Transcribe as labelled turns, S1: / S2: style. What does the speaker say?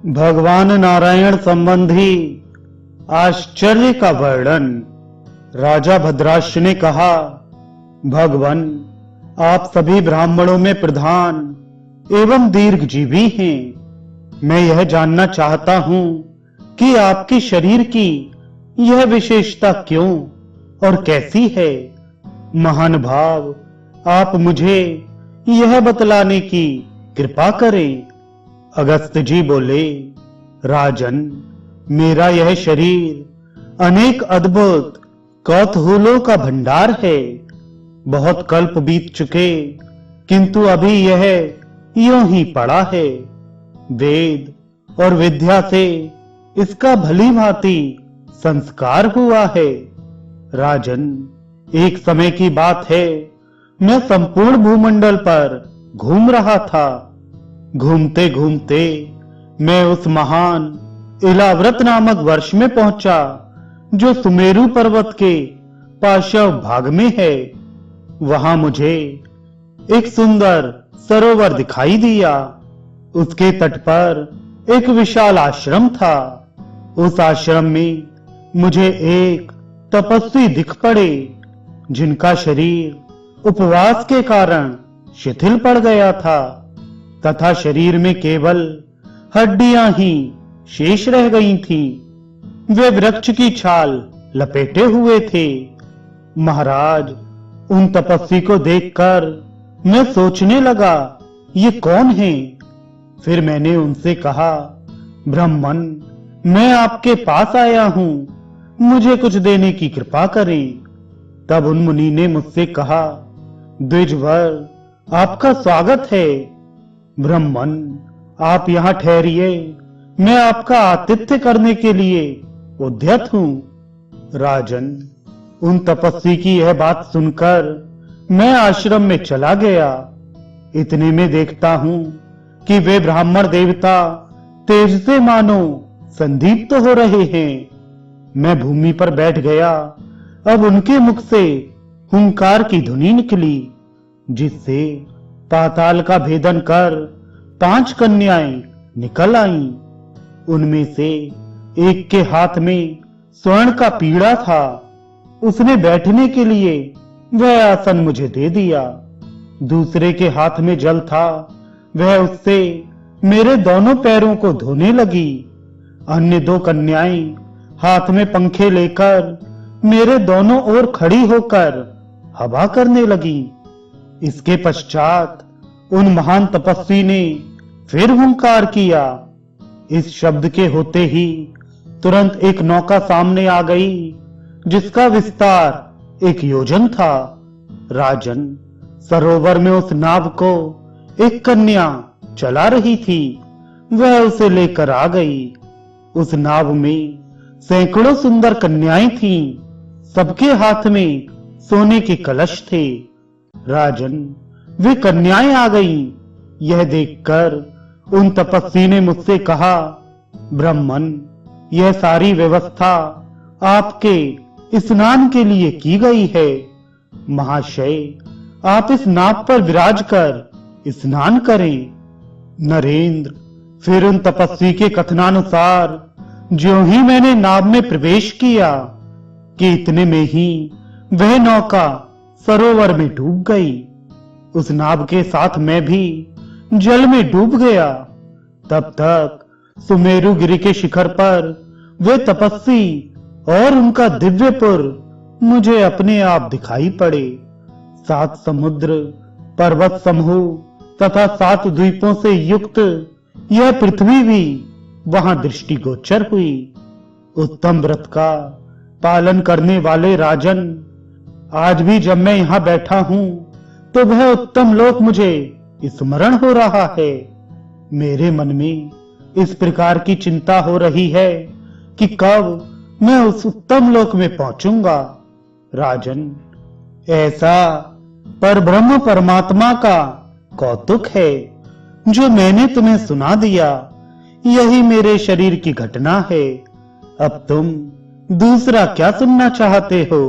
S1: भगवान नारायण संबंधी आश्चर्य का वर्णन। राजा भद्राक्ष ने कहा, भगवान, आप सभी ब्राह्मणों में प्रधान एवं दीर्घजीवी हैं। मैं यह जानना चाहता हूं कि आपके शरीर की यह विशेषता क्यों और कैसी है। महान भाव, आप मुझे यह बतलाने की कृपा करें। अगस्त जी बोले, राजन, मेरा यह शरीर अनेक अद्भुत कौतूहलों का भंडार है। बहुत कल्प बीत चुके, किंतु अभी यह यूं ही पड़ा है। वेद और विद्या से इसका भली भांति संस्कार हुआ है। राजन, एक समय की बात है, मैं संपूर्ण भूमंडल पर घूम रहा था। घूमते घूमते मैं उस महान इलाव्रत नामक वर्ष में पहुंचा, जो सुमेरु पर्वत के पार्श्व भाग में है। वहां मुझे एक सुंदर सरोवर दिखाई दिया। उसके तट पर एक विशाल आश्रम था। उस आश्रम में मुझे एक तपस्वी दिख पड़े, जिनका शरीर उपवास के कारण शिथिल पड़ गया था तथा शरीर में केवल हड्डियां ही शेष रह गई थीं। वे वृक्ष की छाल लपेटे हुए थे। महाराज, उन तपस्वी को देखकर मैं सोचने लगा, ये कौन है। फिर मैंने उनसे कहा, ब्राह्मण, मैं आपके पास आया हूं, मुझे कुछ देने की कृपा करें। तब उन मुनि ने मुझसे कहा, द्विजवर, आपका स्वागत है। ब्राह्मण, आप यहां ठहरिए, मैं आपका आतिथ्य करने के लिए उद्यत हूं। राजन, उन तपस्वी की यह बात सुनकर मैं आश्रम में चला गया। इतने में देखता हूं कि वे ब्राह्मण देवता तेज से मानो संदीप्त हो रहे हैं। मैं भूमि पर बैठ गया। अब उनके मुख से हुंकार की ध्वनि निकली, जिससे पाताल का भेदन कर 5 कन्याएं निकल आईं। उनमें से एक के हाथ में स्वर्ण का पीड़ा था। उसने बैठने के लिए वह आसन मुझे दे दिया। दूसरे के हाथ में जल था। वह उससे मेरे दोनों पैरों को धोने लगी। अन्य 2 कन्याएं हाथ में पंखे लेकर मेरे दोनों ओर खड़ी होकर हवा करने लगी। इसके पश्चात उन महान तपस्वी ने फिर हुंकार किया। इस शब्द के होते ही तुरंत एक नौका सामने आ गई, जिसका विस्तार 1 योजन था। राजन, सरोवर में उस नाव को एक कन्या चला रही थी। वह उसे लेकर आ गई। उस नाव में सैकड़ों सुंदर कन्याएं थीं। सबके हाथ में सोने के कलश थे। राजन, वे कन्याएं आ गईं। यह देखकर उन तपस्वी ने मुझसे कहा, ब्राह्मण, यह सारी व्यवस्था आपके स्नान के लिए की गई है। महाशय, आप इस नाव पर विराज कर स्नान करें। नरेंद्र, फिर उन तपस्वी के कथनानुसार ज्यों ही मैंने नाव में प्रवेश किया कि इतने में ही वह नौका सरोवर में डूब गई। उस नाव के साथ मैं भी जल में डूब गया। तब तक सुमेरुगिरी के शिखर पर वे तपस्वी और उनका दिव्यपुर मुझे अपने आप दिखाई पड़े। 7 समुद्र, पर्वत समूह तथा 7 द्वीपों से युक्त यह पृथ्वी भी वहां दृष्टिगोचर हुई। उत्तम व्रत का पालन करने वाले राजन, आज भी जब मैं यहां बैठा हूं तो वह उत्तम लोक मुझे स्मरण हो रहा है। मेरे मन में इस प्रकार की चिंता हो रही है कि कब मैं उस उत्तम लोक में पहुंचूंगा। राजन, ऐसा परब्रह्म परमात्मा का कौतुक है जो मैंने तुम्हें सुना दिया। यही मेरे शरीर की घटना है। अब तुम दूसरा क्या सुनना चाहते हो?